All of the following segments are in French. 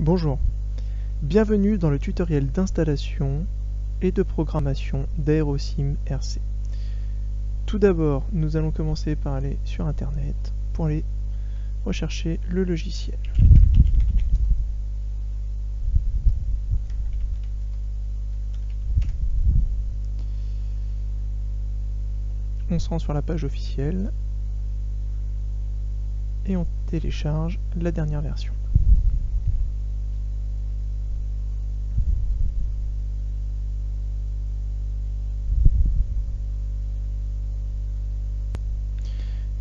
Bonjour, bienvenue dans le tutoriel d'installation et de programmation d'Aerosim RC. Tout d'abord, nous allons commencer par aller sur Internet pour aller rechercher le logiciel. On se rend sur la page officielle et on télécharge la dernière version.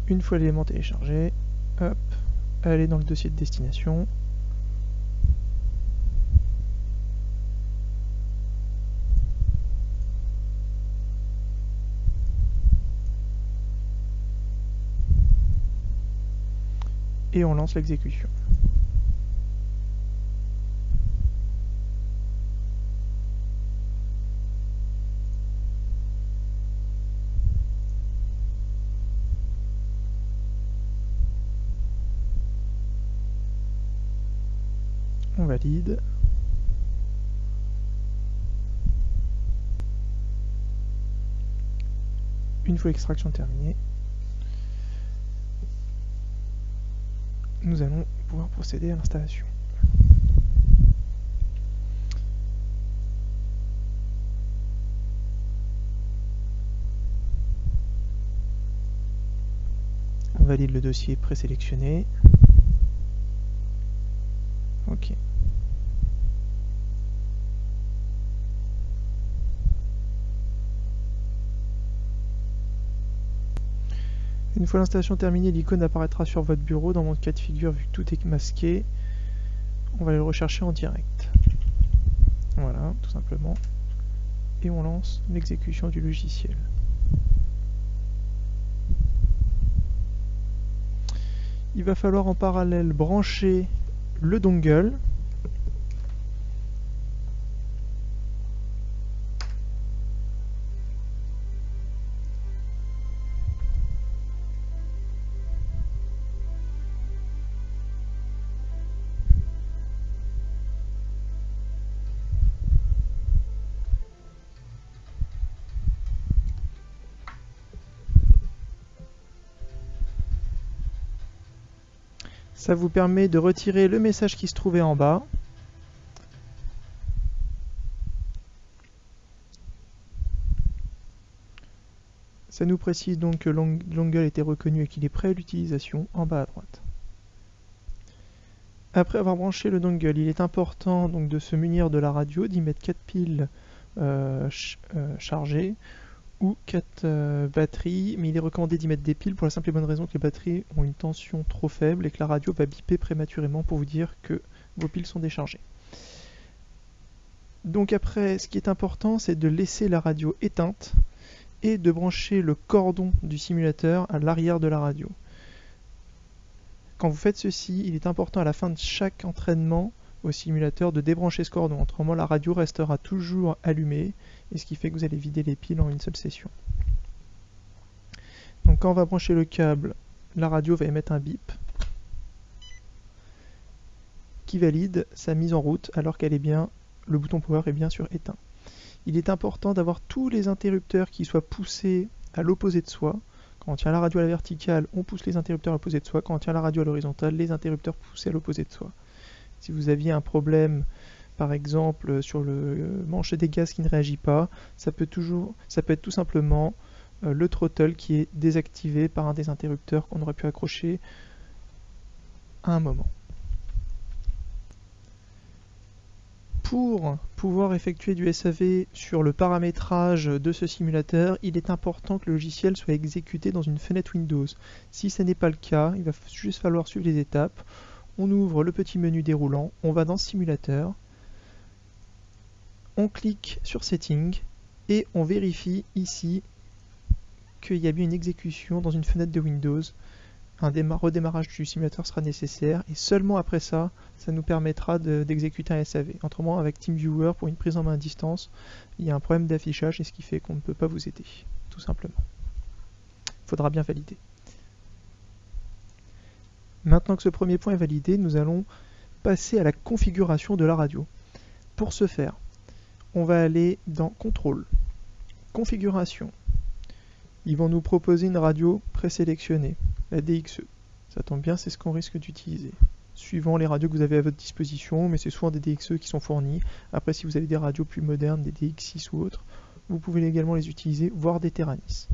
Une fois l'élément téléchargé, hop, allez dans le dossier de destination. Et on lance l'exécution. On valide. Une fois l'extraction terminée, nous allons pouvoir procéder à l'installation. On valide le dossier présélectionné. OK. Une fois l'installation terminée, l'icône apparaîtra sur votre bureau. Dans mon cas de figure, vu que tout est masqué, on va le rechercher en direct. Voilà, tout simplement. Et on lance l'exécution du logiciel. Il va falloir en parallèle brancher le dongle. Ça vous permet de retirer le message qui se trouvait en bas. Ça nous précise donc que l'ongle a été reconnu et qu'il est prêt à l'utilisation en bas à droite. Après avoir branché le dongle, il est important donc de se munir de la radio, d'y mettre 4 piles chargées ou 4 batteries, mais il est recommandé d'y mettre des piles pour la simple et bonne raison que les batteries ont une tension trop faible et que la radio va biper prématurément pour vous dire que vos piles sont déchargées. Donc après, ce qui est important, c'est de laisser la radio éteinte et de brancher le cordon du simulateur à l'arrière de la radio. Quand vous faites ceci, il est important à la fin de chaque entraînement au simulateur de débrancher ce cordon. Autrement, la radio restera toujours allumée, et ce qui fait que vous allez vider les piles en une seule session. Donc quand on va brancher le câble, la radio va émettre un bip qui valide sa mise en route alors qu'elle est bien, le bouton power est bien sûr éteint. Il est important d'avoir tous les interrupteurs qui soient poussés à l'opposé de soi. Quand on tient la radio à la verticale, on pousse les interrupteurs à l'opposé de soi. Quand on tient la radio à l'horizontale, les interrupteurs poussés à l'opposé de soi. Si vous aviez un problème, par exemple, sur le manche des gaz qui ne réagit pas, ça peut être tout simplement le throttle qui est désactivé par un des interrupteurs qu'on aurait pu accrocher à un moment. Pour pouvoir effectuer du SAV sur le paramétrage de ce simulateur, il est important que le logiciel soit exécuté dans une fenêtre Windows. Si ce n'est pas le cas, il va juste falloir suivre les étapes. On ouvre le petit menu déroulant, on va dans Simulateur, on clique sur Settings et on vérifie ici qu'il y a bien une exécution dans une fenêtre de Windows. Un redémarrage du simulateur sera nécessaire et seulement après ça, ça nous permettra d'exécuter un SAV. Autrement, avec TeamViewer, pour une prise en main à distance, il y a un problème d'affichage et ce qui fait qu'on ne peut pas vous aider, tout simplement. Il faudra bien valider. Maintenant que ce premier point est validé, nous allons passer à la configuration de la radio. Pour ce faire, on va aller dans Contrôle, Configuration. Ils vont nous proposer une radio présélectionnée, la DXE. Ça tombe bien, c'est ce qu'on risque d'utiliser. Suivant les radios que vous avez à votre disposition, mais c'est souvent des DXE qui sont fournis. Après, si vous avez des radios plus modernes, des DX6 ou autres, vous pouvez également les utiliser, voire des Teranis.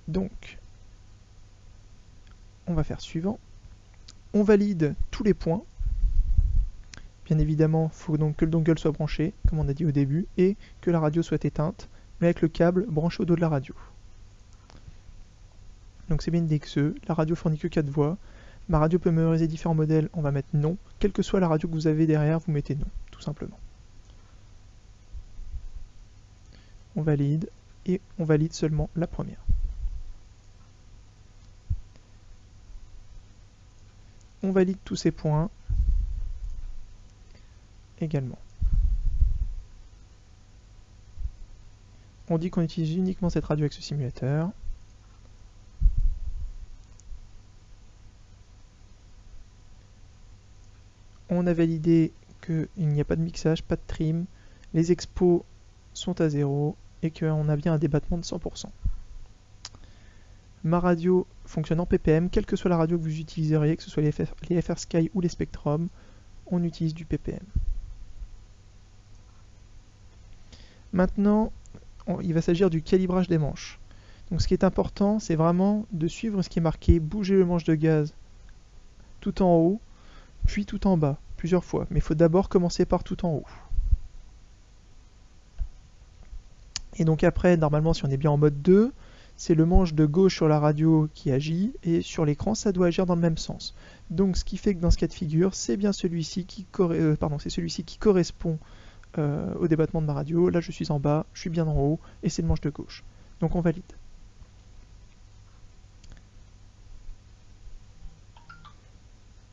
Donc, on va faire suivant. On valide tous les points. Bien évidemment, il faut donc que le dongle soit branché, comme on a dit au début, et que la radio soit éteinte, mais avec le câble branché au dos de la radio. Donc c'est bien une DXE, la radio fournit que 4 voix. Ma radio peut mémoriser différents modèles, on va mettre non. Quelle que soit la radio que vous avez derrière, vous mettez non, tout simplement. On valide, et on valide seulement la première. On valide tous ces points également. On dit qu'on utilise uniquement cette radio avec ce simulateur. On a validé qu'il n'y a pas de mixage, pas de trim, les expos sont à 0 et qu'on a bien un débattement de 100%. Ma radio fonctionne en ppm, quelle que soit la radio que vous utiliseriez, que ce soit les FR Sky ou les Spectrum, on utilise du ppm. Maintenant, il va s'agir du calibrage des manches. Donc ce qui est important, c'est vraiment de suivre ce qui est marqué, bouger le manche de gaz tout en haut, puis tout en bas, plusieurs fois. Mais il faut d'abord commencer par tout en haut. Et donc après, normalement, si on est bien en mode 2, c'est le manche de gauche sur la radio qui agit, et sur l'écran, ça doit agir dans le même sens. Donc ce qui fait que dans ce cas de figure, c'est bien celui-ci qui, correspond au débattement de ma radio. Là, je suis en bas, je suis bien en haut, et c'est le manche de gauche. Donc on valide.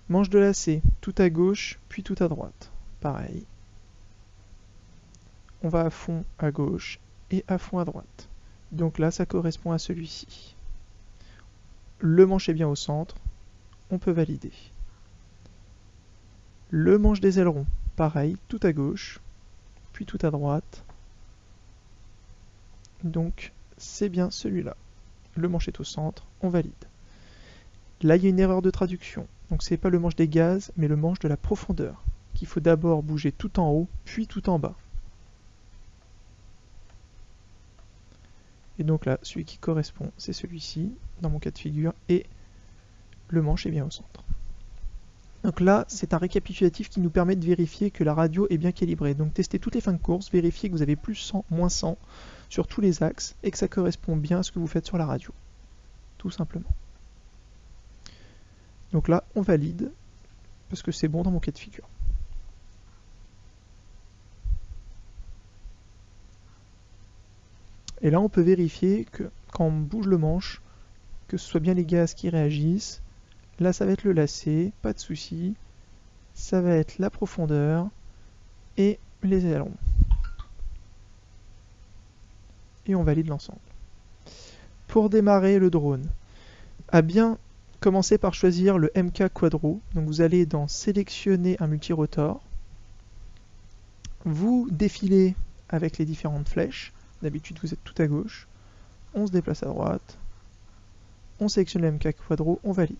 Manche de lacet, tout à gauche, puis tout à droite. Pareil. On va à fond à gauche et à fond à droite. Donc là, ça correspond à celui-ci. Le manche est bien au centre, on peut valider. Le manche des ailerons, pareil, tout à gauche, puis tout à droite. Donc c'est bien celui-là. Le manche est au centre, on valide. Là, il y a une erreur de traduction. Donc c'est pas le manche des gaz, mais le manche de la profondeur, qu'il faut d'abord bouger tout en haut, puis tout en bas. Et donc là, celui qui correspond, c'est celui-ci, dans mon cas de figure, et le manche est bien au centre. Donc là, c'est un récapitulatif qui nous permet de vérifier que la radio est bien calibrée. Donc testez toutes les fins de course, vérifiez que vous avez plus 100, moins 100 sur tous les axes, et que ça correspond bien à ce que vous faites sur la radio. Tout simplement. Donc là, on valide, parce que c'est bon dans mon cas de figure. Et là, on peut vérifier que quand on bouge le manche, que ce soit bien les gaz qui réagissent. Là, ça va être le lacet, pas de souci. Ça va être la profondeur et les ailerons. Et on valide l'ensemble. Pour démarrer le drone, à bien commencer par choisir le MK Quadro. Donc vous allez dans sélectionner un multirotor. Vous défilez avec les différentes flèches. D'habitude vous êtes tout à gauche. On se déplace à droite. On sélectionne le MK Quadro, on valide.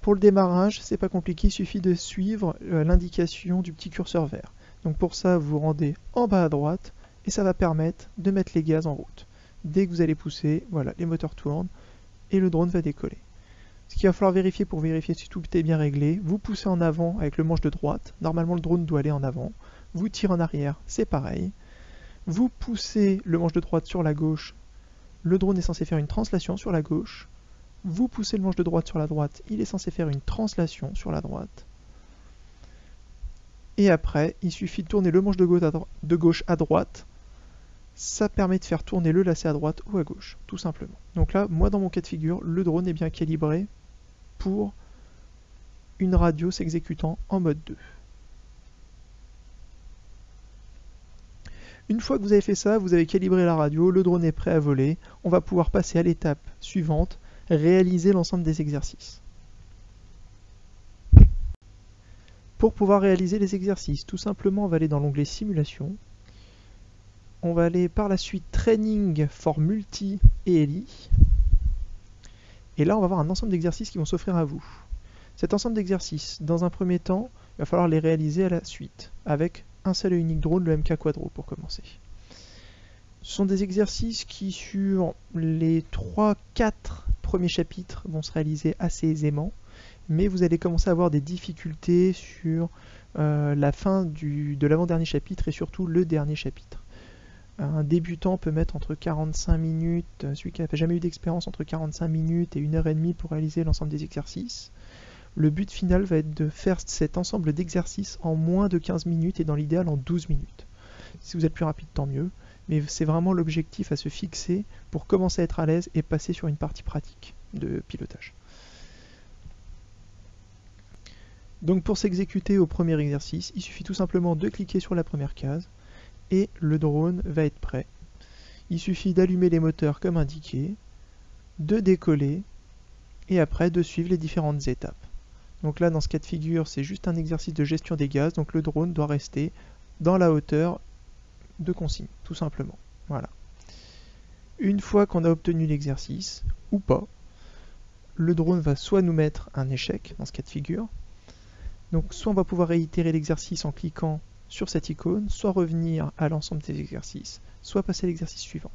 Pour le démarrage, c'est pas compliqué, il suffit de suivre l'indication du petit curseur vert. Donc pour ça, vous vous rendez en bas à droite et ça va permettre de mettre les gaz en route. Dès que vous allez pousser, voilà, les moteurs tournent et le drone va décoller. Ce qu'il va falloir vérifier pour vérifier si tout est bien réglé, vous poussez en avant avec le manche de droite. Normalement, le drone doit aller en avant. Vous tirez en arrière, c'est pareil. Vous poussez le manche de droite sur la gauche. Le drone est censé faire une translation sur la gauche. Vous poussez le manche de droite sur la droite. Il est censé faire une translation sur la droite. Et après, il suffit de tourner le manche de gauche à droite. Ça permet de faire tourner le lacet à droite ou à gauche, tout simplement. Donc là, moi dans mon cas de figure, le drone est bien calibré pour une radio s'exécutant en mode 2. Une fois que vous avez fait ça, vous avez calibré la radio, le drone est prêt à voler, on va pouvoir passer à l'étape suivante, réaliser l'ensemble des exercices. Pour pouvoir réaliser les exercices, tout simplement, on va aller dans l'onglet Simulation. On va aller par la suite Training for Multi et ELI. Et là, on va avoir un ensemble d'exercices qui vont s'offrir à vous. Cet ensemble d'exercices, dans un premier temps, il va falloir les réaliser à la suite, avec un seul et unique drone, le MK Quadro, pour commencer. Ce sont des exercices qui, sur les 3-4 premiers chapitres, vont se réaliser assez aisément, mais vous allez commencer à avoir des difficultés sur la fin de l'avant-dernier chapitre et surtout le dernier chapitre. Un débutant peut mettre entre 45 minutes, celui qui n'a jamais eu d'expérience, entre 45 minutes et 1h30 pour réaliser l'ensemble des exercices. Le but final va être de faire cet ensemble d'exercices en moins de 15 minutes et dans l'idéal en 12 minutes. Si vous êtes plus rapide, tant mieux, mais c'est vraiment l'objectif à se fixer pour commencer à être à l'aise et passer sur une partie pratique de pilotage. Donc pour s'exécuter au premier exercice, il suffit tout simplement de cliquer sur la première case et le drone va être prêt. Il suffit d'allumer les moteurs comme indiqué, de décoller et après de suivre les différentes étapes. Donc là, dans ce cas de figure, c'est juste un exercice de gestion des gaz, donc le drone doit rester dans la hauteur de consigne, tout simplement. Voilà. Une fois qu'on a obtenu l'exercice, ou pas, le drone va soit nous mettre un échec, dans ce cas de figure, donc soit on va pouvoir réitérer l'exercice en cliquant sur cette icône, soit revenir à l'ensemble des exercices, soit passer à l'exercice suivant.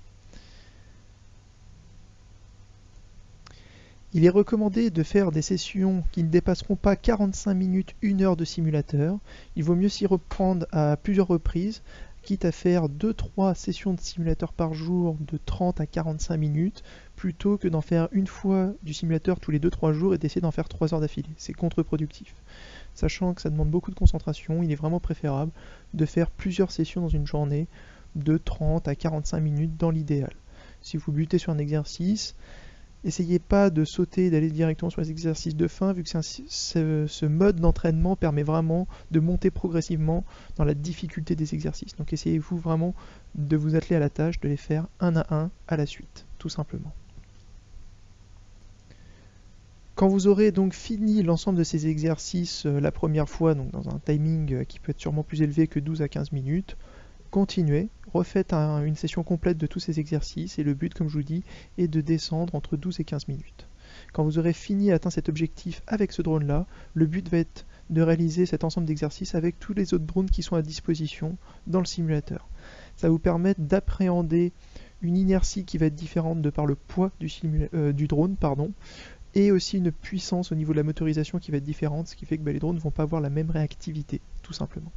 Il est recommandé de faire des sessions qui ne dépasseront pas 45 minutes, 1 heure de simulateur. Il vaut mieux s'y reprendre à plusieurs reprises, quitte à faire 2-3 sessions de simulateur par jour de 30 à 45 minutes, plutôt que d'en faire une fois du simulateur tous les 2-3 jours et d'essayer d'en faire 3 heures d'affilée. C'est contre-productif. Sachant que ça demande beaucoup de concentration, il est vraiment préférable de faire plusieurs sessions dans une journée de 30 à 45 minutes dans l'idéal. Si vous butez sur un exercice, essayez pas de sauter, d'aller directement sur les exercices de fin, vu que ce mode d'entraînement permet vraiment de monter progressivement dans la difficulté des exercices. Donc essayez-vous vraiment de vous atteler à la tâche, de les faire un à un à la suite, tout simplement. Quand vous aurez donc fini l'ensemble de ces exercices la première fois, donc dans un timing qui peut être sûrement plus élevé que 12 à 15 minutes, continuez, refaites une session complète de tous ces exercices et le but, comme je vous dis, est de descendre entre 12 et 15 minutes. Quand vous aurez fini et atteint cet objectif avec ce drone-là, le but va être de réaliser cet ensemble d'exercices avec tous les autres drones qui sont à disposition dans le simulateur. Ça va vous permettre d'appréhender une inertie qui va être différente de par le poids du drone, et aussi une puissance au niveau de la motorisation qui va être différente, ce qui fait que les drones ne vont pas avoir la même réactivité, tout simplement.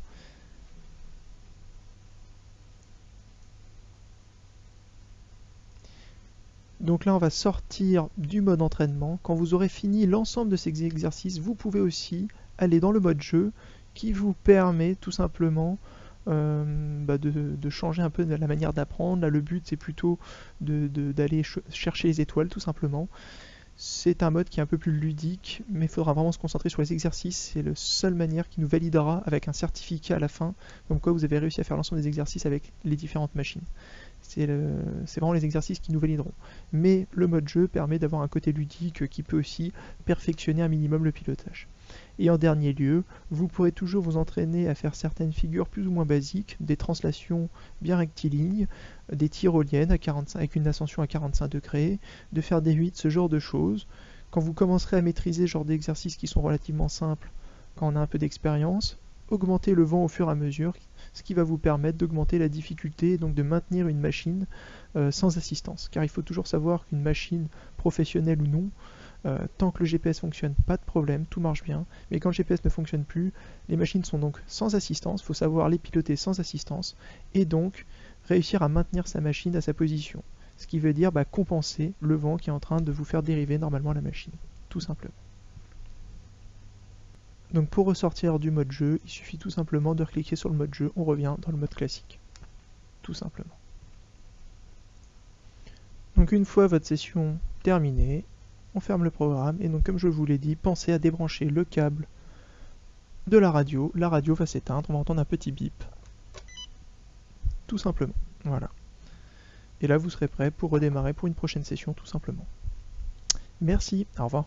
Donc là, on va sortir du mode entraînement. Quand vous aurez fini l'ensemble de ces exercices, vous pouvez aussi aller dans le mode jeu qui vous permet tout simplement de changer un peu la manière d'apprendre. Là, le but, c'est plutôt d'aller chercher les étoiles, tout simplement. C'est un mode qui est un peu plus ludique, mais il faudra vraiment se concentrer sur les exercices. C'est la seule manière qui nous validera avec un certificat à la fin, comme quoi vous avez réussi à faire l'ensemble des exercices avec les différentes machines. C'est vraiment les exercices qui nous valideront. Mais le mode jeu permet d'avoir un côté ludique qui peut aussi perfectionner un minimum le pilotage. Et en dernier lieu, vous pourrez toujours vous entraîner à faire certaines figures plus ou moins basiques, des translations bien rectilignes, des tyroliennes avec une ascension à 45 degrés, de faire des 8, ce genre de choses. Quand vous commencerez à maîtriser ce genre d'exercices qui sont relativement simples, quand on a un peu d'expérience, augmentez le vent au fur et à mesure, ce qui va vous permettre d'augmenter la difficulté et donc de maintenir une machine sans assistance. Car il faut toujours savoir qu'une machine, professionnelle ou non, tant que le GPS fonctionne, pas de problème, tout marche bien, mais quand le GPS ne fonctionne plus, les machines sont donc sans assistance, il faut savoir les piloter sans assistance, et donc réussir à maintenir sa machine à sa position. Ce qui veut dire compenser le vent qui est en train de vous faire dériver normalement la machine, tout simplement. Donc pour ressortir du mode jeu, il suffit tout simplement de recliquer sur le mode jeu, on revient dans le mode classique, tout simplement. Donc une fois votre session terminée, on ferme le programme et donc comme je vous l'ai dit, pensez à débrancher le câble de la radio va s'éteindre, on va entendre un petit bip, tout simplement, voilà. Et là vous serez prêt pour redémarrer pour une prochaine session tout simplement. Merci, au revoir.